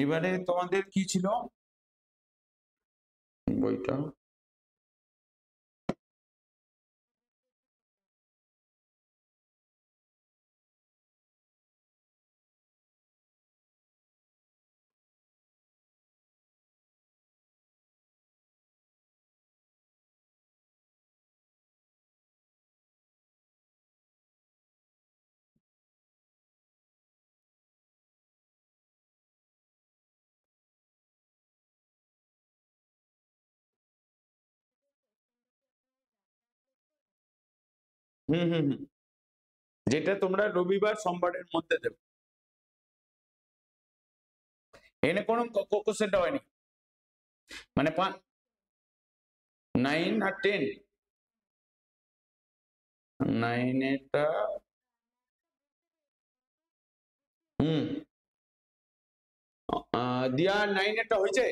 এবারে তোমাদের কি ছিল বইটা? হুম হুম হুম, যেটা তোমরা রবিবার সোমবারের মধ্যে দেবে। এনে কোনো কোশ্চেনটা হয়নি, মানে 9 আর 10। 9 এটা হুম দিয়া 9 এটা হয়েছে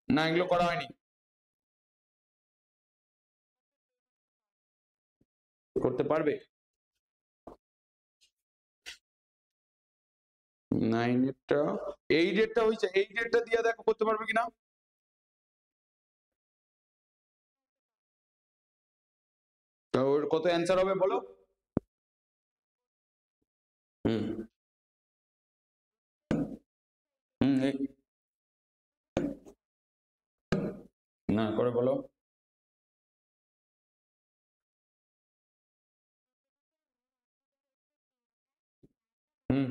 না, এগুলো করা হয়নি? করতে পারবে? 9 এরটা 8 এরটা হয়েছে, 8 এরটা দিয়া দেখো করতে পারবে কিনা। তো ওর কত অ্যান্সার হবে বলো? হুম হুম না করে বলো। হুম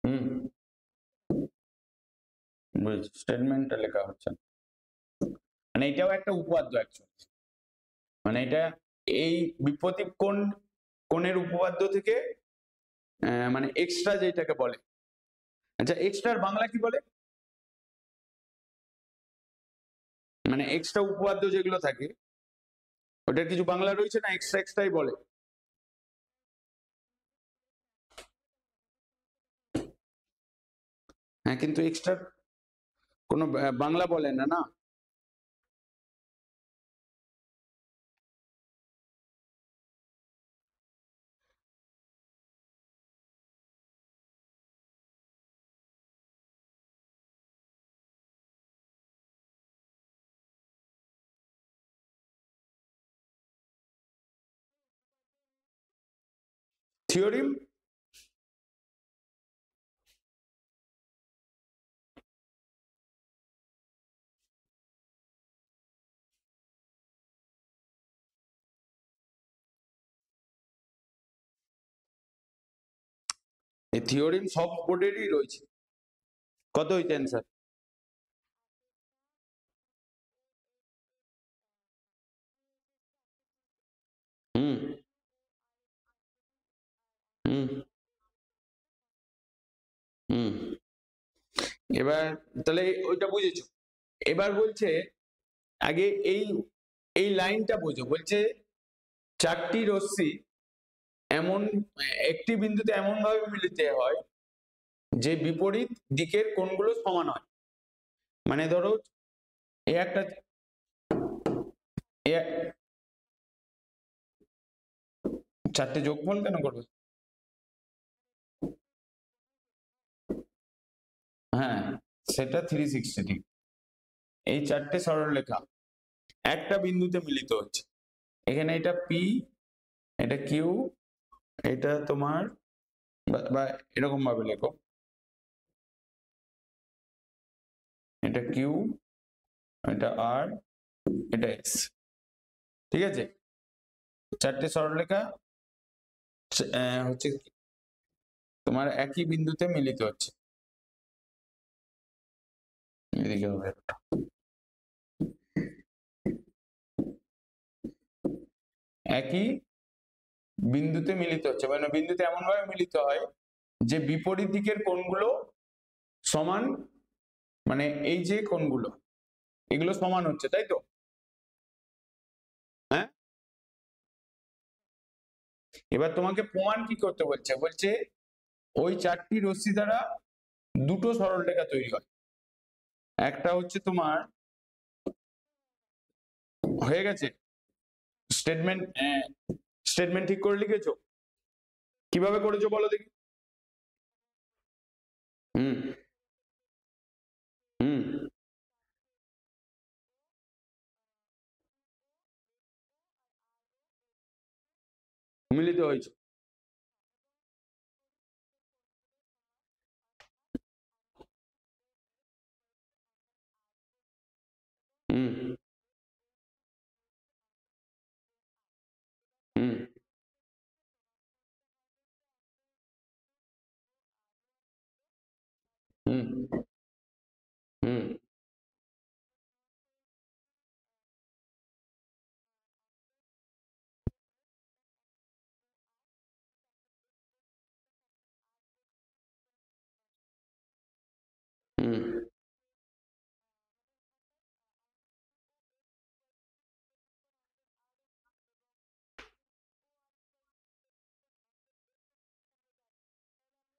হুম বুঝেছি, স্টেটমেন্টটা লেখা হচ্ছে না। মানে এটাও একটা উপপাদ্য অ্যাকচুয়ালি, মানে এটা এই বিপরীত কোণের উপপাদ্য থেকে মানে এক্সট্রা যেটাকে বলে। আচ্ছা, এক্সট্রার বাংলা কি বলে? মানে এক্সট্রা উপপাদ্য যেগুলো থাকে ওটার কিছু বাংলা রয়েছে না, এক্সট্রা এক্সট্রাই বলে। হ্যাঁ, কিন্তু এক্সট্রা কোনো বাংলা বলে না না। থিওরিম? এই থিওরিম সব বোর্ডেরই রয়েছে। কত হয়েছে অ্যান্সার? হুম হুম হুম এবার তাহলে ওইটা বুঝেছো। এবার বলছে আগে এই এই লাইনটা বোঝো, বলছে চারটি রশ্মি এমন একটি বিন্দুতে এমন ভাবে মিলিত হয় যে বিপরীত দিকের কোণগুলো সমান হয়। মানে ধরো এই একটা চারটে যোগফল কেন করবে? হ্যাঁ, সেটা 360 এই চারটে সরলরেখা একটা বিন্দুতে মিলিত হচ্ছে। এখানে এটা পি, এটা কিউ, এটা তোমার বা এরকম ভাবে লেখো, এটা কিউ, এটা আর, এটা এস। ঠিক আছে, চারটে সরলরেখা হচ্ছে তোমার একই বিন্দুতে মিলিত হচ্ছে। এদিকে হবে একই বিন্দুতে মিলিত হচ্ছে, মানে বিন্দুতে এমন ভাবে মিলিত হয় যে বিপরীত দিকের কোণগুলো সমান, মানে এই যে কোণগুলো এগুলো সমান হচ্ছে, তাই তো? হ্যাঁ, এবার তোমাকে প্রমাণ কি করতে বলছে? বলছে ওই চারটি রশ্মি দ্বারা দুটো সরলরেখা তৈরি হয়। একটা হচ্ছে তোমার হয়ে গেছে স্টেটমেন্ট, স্টেটমেন্ট ঠিক করে লিখেছো? কিভাবে করেছো বলো দেখি। হুম মিলিত হয়েছে। হুম হুম হুম হুম হুম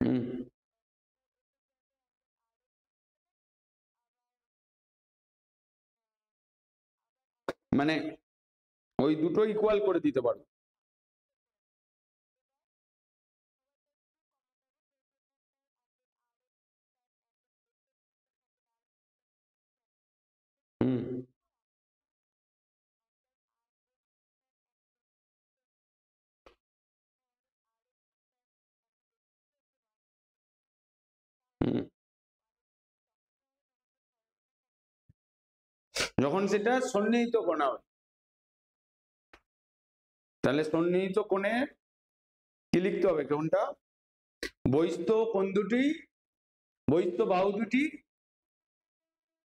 হুম মানে ওই দুটো ইকুয়াল করে দিতে পারো। হুম হুম যখন সেটা সন্নিহিত কোণা হয়, তাহলে সন্নিহিত কোণে কি লিখতে হবে কোনটা? বহিস্থ কোণ দুটি, বহিস্থ বাহু দুটি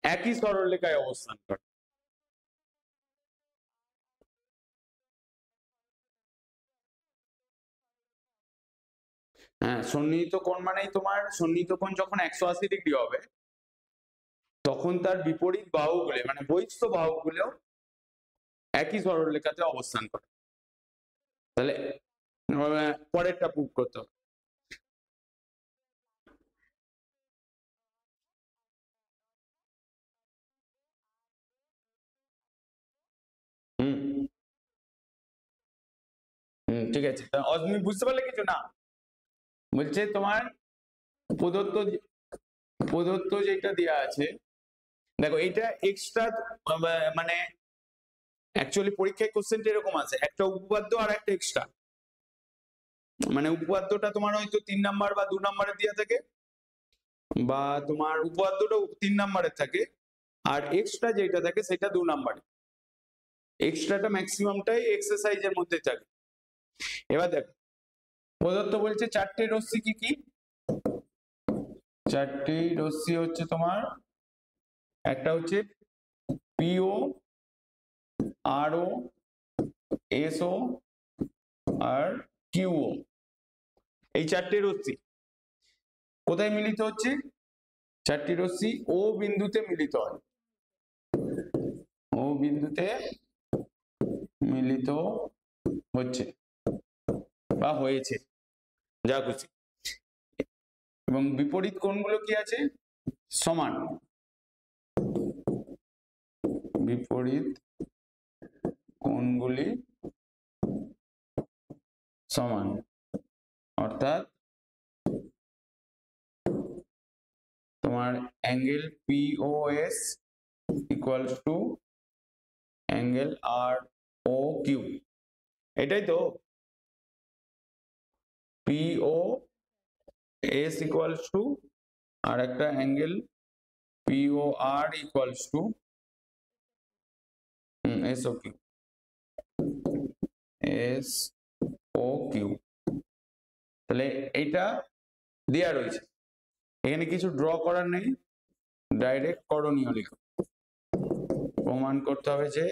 একই সরলরেখায় অবস্থান করে। হ্যাঁ, সন্নিহিত কোণ মানেই তোমার সন্নিহিত কোণ যখন 180 ডিগ্রি হবে তখন তার বিপরীত বাহুগুলো মানে বহিস্থ বাহুগুলো একই সরলরেখাতে অবস্থান করে। তাহলে পরেরটা প্রুভ করতে হবে। হুম হুম ঠিক আছে, তা তুমি বুঝতে পারলে কিছু না? বলছে তোমার প্রদত্ত প্রদত্ত যেটা দেওয়া আছে, দেখো এইটা এক্সট্রা, মানে অ্যাকচুয়ালি পরীক্ষায় কোশ্চেনটা এরকম আছে, একটা উপপাদ্য আর একটা এক্সট্রা। মানে উপপাদ্যটা তোমার হয়তো 3 নাম্বার বা 2 নাম্বারের দেওয়া থাকে, বা তোমার উপপাদ্যটা 3 নাম্বারের থাকে, আর এক্সট্রা যেটা থাকে সেটা 2 নাম্বারে। এক্সট্রাটা ম্যাক্সিমামটাই এক্সারসাইজের মধ্যে থাকে। এবার দেখো প্রদত্ত বলছে চারটে রশ্মি কি কি? চারটি রশ্মি হচ্ছে তোমার, একটা হচ্ছে পিও, আরও, এসও আর কিউও। এই চারটে রশ্মি কোথায় মিলিত হচ্ছে? চারটি রশ্মি ও বিন্দুতে মিলিত হয়, ও বিন্দুতে মিলিত হচ্ছে বা হয়েছে, যা খুশি। এবং বিপরীত কোণগুলো কি আছে? সমান। বিপরীত কোণগুলি সমান, অর্থাৎ তোমার angle POS equals to angle R O Q, এটাই তো? পিও এস ইকুয়ালস টু আর একটা angle PO R equals to S O Q, S O Q. তাহলে এইটা দেয়া রয়েছে, এখানে কিছু ড্র করার নেই, ডাইরেক্ট করণীয় লিখো। প্রমাণ করতে হবে যে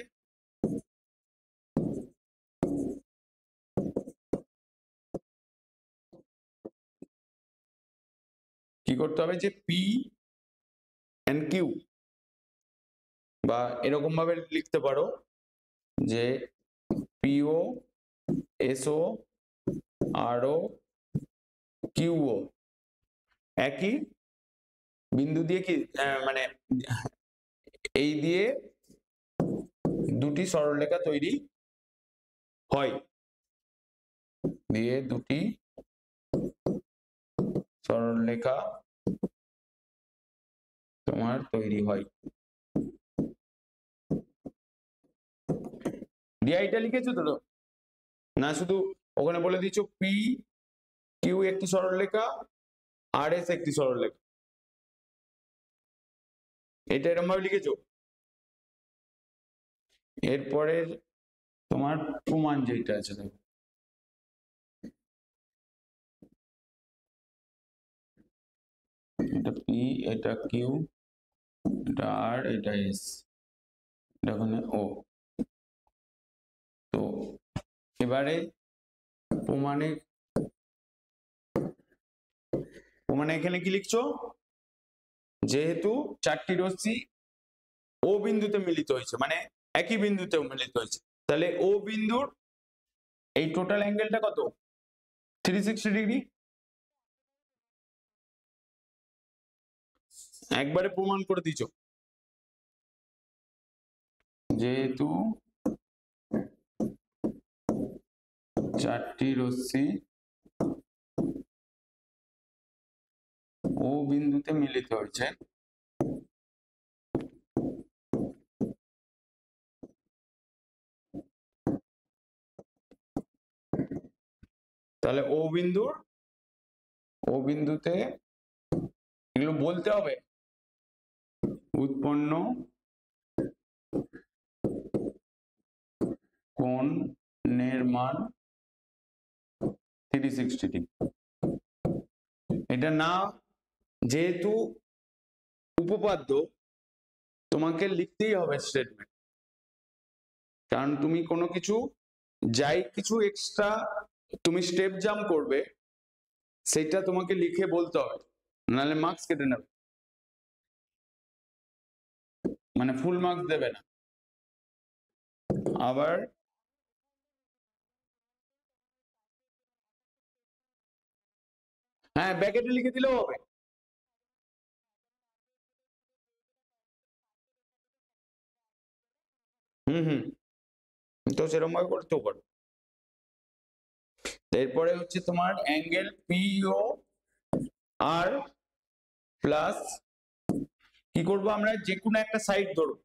কি করতে হবে, যে পি এন্ড কিউ, বা এরকম ভাবে লিখতে পারো যে পিও, এসও, আরও, কিউও একই বিন্দু দিয়ে কি মানে এই দিয়ে দুটি সরলরেখা তৈরি হয়, দিয়ে দুটি সরলরেখা তোমার তৈরি হয়। দিয়ে এটা লিখেছো তো, না শুধু ওখানে বলে দিচ্ছ পি কিউ একটি সরলরেখা, আর এস একটি সরলরেখা। এটা এরকম ভাবে লিখেছো। এরপরে তোমার প্রমাণ যেটা আছে দেখো, এটা পি, এটা কিউ, এটা আর, এটা এস, এটা ওখানে ও। তো এবারে প্রমাণে প্রমাণে এখানে কি লিখছো, যেহেতু চারটি রশ্মি ও বিন্দুতে মিলিত হয়েছে, মানে একই বিন্দুতে মিলিত হয়েছে, তাহলে ও বিন্দুর এই টোটাল অ্যাঙ্গেলটা কত, 360 ডিগ্রি। একবারে প্রমাণ করে দিছো, যেহেতু চারটি রশ্মি ও বিন্দুতে মিলিত হয়েছে, তাহলে ও বিন্দুতে এগুলো বলতে হবে, উৎপন্ন কোণের মান 360 ডিগ্রি। এটা না, যেহেতু উপপাদ্য, তোমাকে লিখতেই হবে স্টেটমেন্ট, কারণ তুমি কোনো কিছু যাই কিছু এক্সট্রা তুমি স্টেপ জাম্প করবে, সেটা তোমাকে লিখে বলতে হবে, নাহলে মার্কস কেটে নেবে, মানে ফুল মার্কস দেবে না। আবার হ্যাঁ, ব্যাকেটে লিখে দিলেও হবে। হুম, তো সেরকম ভাবে করতেও পারো। এরপরে হচ্ছে তোমার অ্যাঙ্গেল পিও আর প্লাস, কি করব আমরা, যে কোনো একটা সাইড ধরো,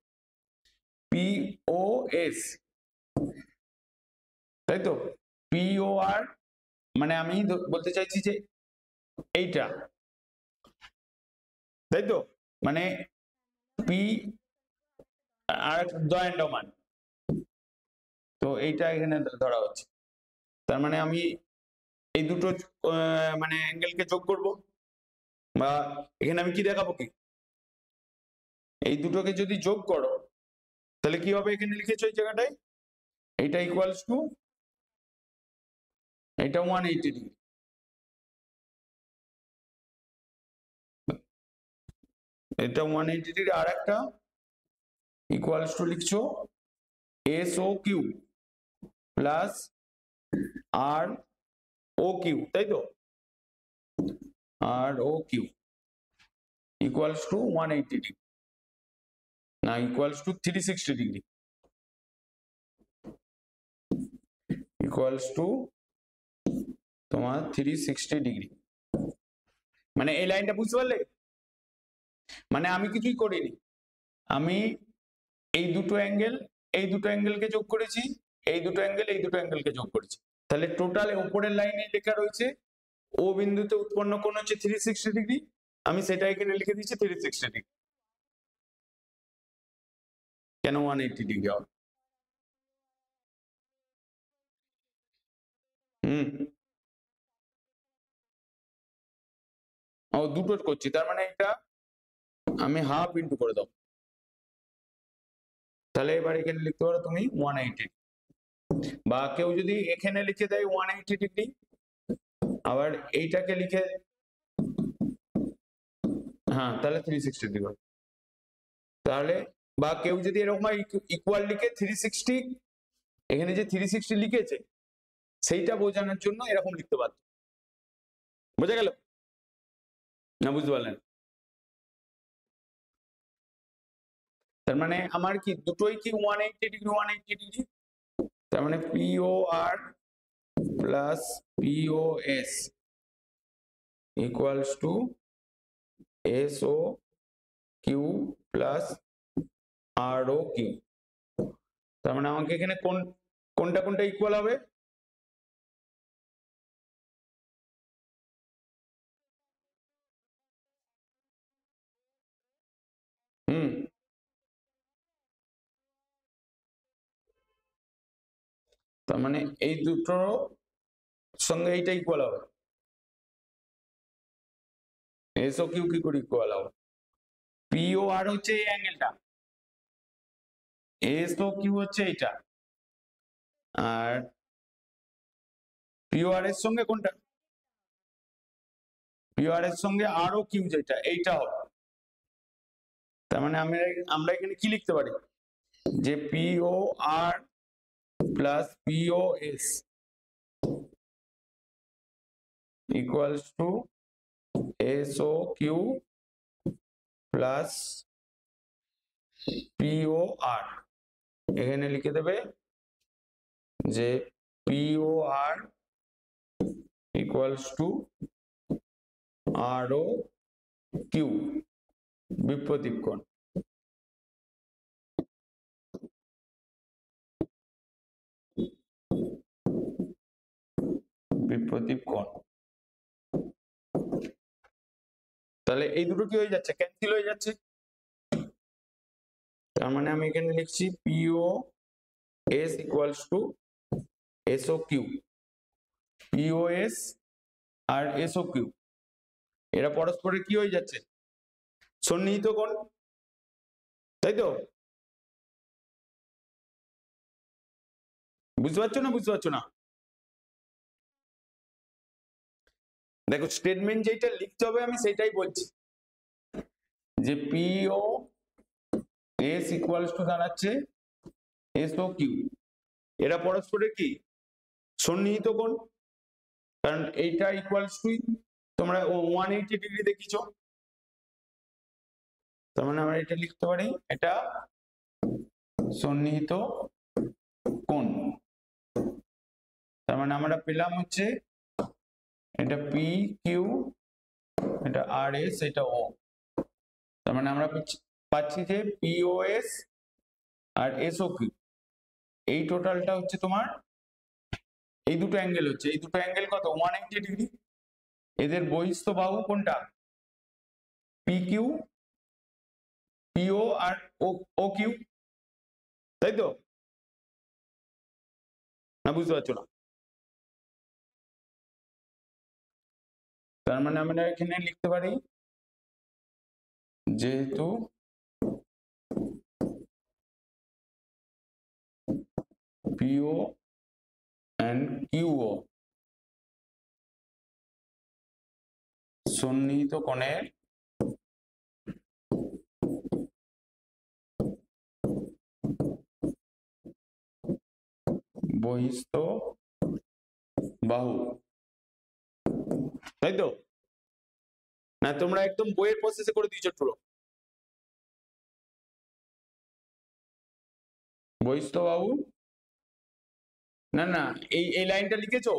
পিও এস, তাই তো, পিও আর, মানে আমি বলতে চাইছি যে এইটা, তাই তো, মানে পি আর দণ্ডমান, তো এইটা এখানে ধরা হচ্ছে, তার মানে আমি এই দুটো মানে অ্যাঙ্গেলকে যোগ করব, বা এখানে আমি কি দেখাবো, কি এই দুটোকে যদি যোগ করো, তাহলে কি হবে, এখানে লিখেছো এই জায়গাটায়, এইটা ইকুয়ালস টু, এটা 180 ডিগ্রি, এটা 180 ডিগ্রি, আর একটা ইকুয়ালস টু লিখছো S O Q plus R O Q, তাই তো, আর O Q equals to 180 degree, না equals to 360 degree, equals to তোমার 360 ডিগ্রি। মানে এই লাইনটা বুঝতে পারলে, মানে আমি কিছুই করিনি, আমি এই দুটো অ্যাঙ্গেল, এই দুটো অ্যাঙ্গেলকে যোগ করেছি, এই দুটো অ্যাঙ্গেল, এই দুটো অ্যাঙ্গেলকে যোগ করেছি, তাহলে টোটাল উপরের লাইনে লেখা রয়েছে ও বিন্দুতে উৎপন্ন কোণ হচ্ছে 360 ডিগ্রি, আমি সেটা এখানে লিখে দিচ্ছি 360 ডিগ্রি। কেন 180 ডিগ্রি হবে? হুম, ও দুটো করছি, তার মানে এটা আমি হাফ ইন্টু করে দাও, তাহলে এবার এখানে লিখতে পারো তুমি 180, বা কেউ যদি এখানে লিখে দেয় 180 ডিগ্রি, আবার এইটাকে লিখে, হ্যাঁ তাহলে 360 ডিগ্রি, তাহলে বা কেউ যদি এরকম ইকুয়াল লিখে 360, এখানে যে 360 লিখেছে সেইটা বোঝানোর জন্য এরকম লিখতে পারত, বোঝা গেল না, বুঝতে পারলেন? তার মানে আমার কি দুটোই কি 180 ডিগ্রি 180 ডিগ্রি, তার মানে P O R plus P O S equals to S O Q plus R O Q, তার মানে আমাকে এখানে কোনটা কোনটা ইকুয়াল হবে, হুম, তার মানে এই দুটোর সঙ্গে এইটা ইকুয়াল হবে, এসও কিউ কি করে ইকুয়াল হবে? পি ও আর হচ্ছে এই অ্যাঙ্গেলটা, এস ও কিউ হচ্ছে এইটা, আর পি ও আর এর সঙ্গে কোনটা? পি ও আর এর সঙ্গে আর ও কিউ যেটা এইটা হবে। তার মানে আমরা এখানে কি লিখতে পারি, যে P O R plus P O S equals to S O Q plus P O R. এখানে লিখে দেবে যে P O R equals to R O Q বিপরীত কোণ। বিপরীত কোণ, তাহলে এই দুটো কি হয়ে যাচ্ছে, ক্যান্সেল হয়ে যাচ্ছে। তার মানে আমি এখানে লিখছি P O S equals to S O Q, P O S আর এস ও কিউ এরা পরস্পরের কি হয়ে যাচ্ছে, সন্নিহিত কোণ, তাই তো? বুঝতে পারছো না, বুঝতে পারছো না? দেখো স্টেটমেন্ট যেটা লিখতে হবে আমি সেটাই বলছি, যে P O S equals to দাঁড়াচ্ছে এস ও কিউ, এরা পরস্পরের কি সন্নিহিত কোণ, কারণ এইটা ইকুয়ালস টু তোমরা 180 ডিগ্রি দেখিছো, তার মানে আমরা এটা লিখতে পারি এটা সন্নিহিত কোণ। তার মানে আমরা পেলাম হচ্ছে এটা পি কিউ, এটা আর এস, এটা ও। তার মানে আমরা পাচ্ছি যে পি ও এস আর এস ও কিউ এই টোটালটা হচ্ছে তোমার, এই দুটো অ্যাঙ্গেল হচ্ছে, এই দুটো অ্যাঙ্গেল কত 180 ডিগ্রি। এদের বহিস্থ বাহু কোনটা, পি কিউ, পিও আর ও কিউ, তাই তো? না বুঝতে পারছো না? তার মানে আমরা এখানে লিখতে পারি যেহেতু পিও এন্ড কিউও সন্নিহিত কোণের বহিস্থ বাহু, তাই তো? না তোমরা একদম বইয়ের প্রসেসে করে দিয়েছো পুরো, বহিস্থ বাহু, না না এই লাইনটা লিখেছো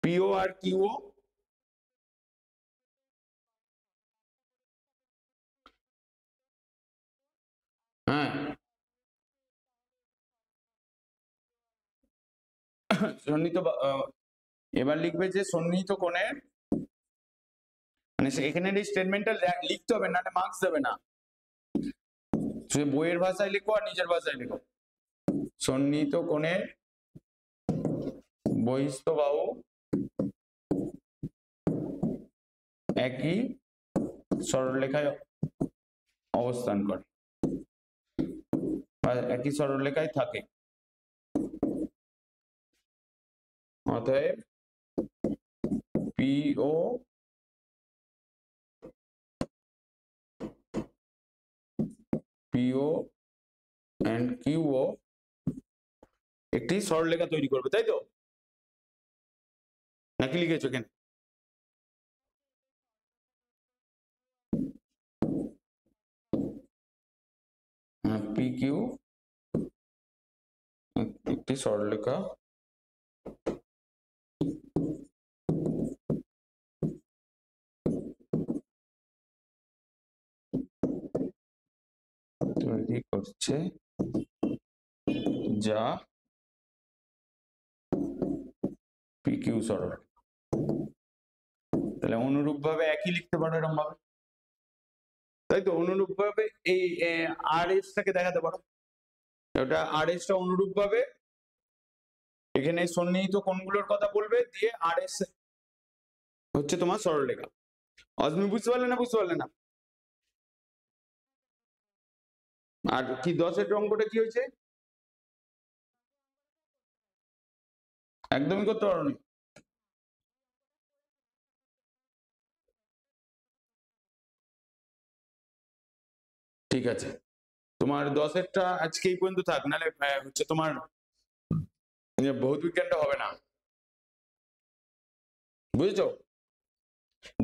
পিও আর কিউও, হ্যাঁ সন্নিহিত এবার লিখবে যে সন্নিহিত কোণের, মানে এখানে এই স্টেটমেন্টটা লিখতে হবে, না মার্কস দেবে না, সে বইয়ের ভাষায় লিখো আর নিজের ভাষায় লিখো। সন্নিহিত কোণের বহিস্থ বাহু একই সরলরেখায় অবস্থান করে বা একই সরলরেখায় থাকে, অতএব পিও পিও এন্ড কিউও একটি সরলরেখা তৈরি করবে, তাই তো? নাকি লিখেছো কেন? পি কিউ একটি সরলরেখা তৈরি করছে যা পি কিউ সরলরেখা। তাহলে অনুরূপ ভাবে একই লিখতে পারো এরকম ভাবে, তাই তো অনুরূপ ভাবে এই আর এস টাকে দেখাতে পারো, ওটা আর এস টা অনুরূপ ভাবে এখানে সন্নিহিত কোণগুলোর কথা বলবে, দিয়ে আর এস হচ্ছে তোমার সরলরেখা। অজমি বুঝতে পারলে না? বুঝতে পারলে না? আর কি 10-এর অঙ্কটা কি হয়েছে? একদমই করতে পারো না। ঠিক আছে, তোমার 10-এরটা আজকে এই পর্যন্ত থাক, নাহলে হচ্ছে তোমার ভৌত বিজ্ঞানটা হবে না, বুঝেছো?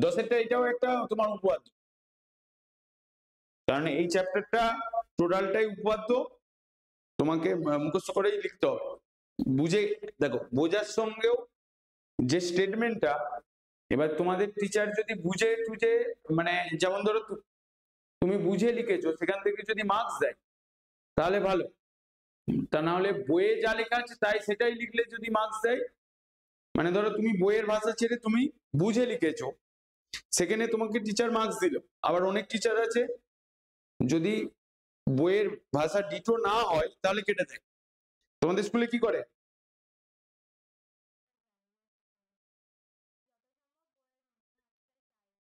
10-এরটা এটাও একটা তোমার উপপাদ্য, কারণ এই চ্যাপ্টারটা টোটালটাই উপপাদ্য, তোমাকে মুখস্থ করেই লিখতে হবে। বুঝে দেখো, বোঝার সঙ্গেও যে স্টেটমেন্টটা, এবার তোমাদের টিচার যদি বুঝে টুঝে, মানে যেমন ধরো তুমি বুঝে লিখেছো, সেখান থেকে যদি মার্কস দেয় তাহলে ভালো, তা না হলে বইয়ে যা লেখা আছে তাই সেটাই লিখলে যদি মার্কস দেয়, মানে ধরো তুমি বইয়ের ভাষা ছেড়ে তুমি বুঝে লিখেছো, সেখানে তোমাকে টিচার মার্কস দিল। আবার অনেক টিচার আছে যদি বইয়ের ভাষা ডিটো না হয় তাহলে কেটে দেয়। তোমাদের স্কুলে কি করে?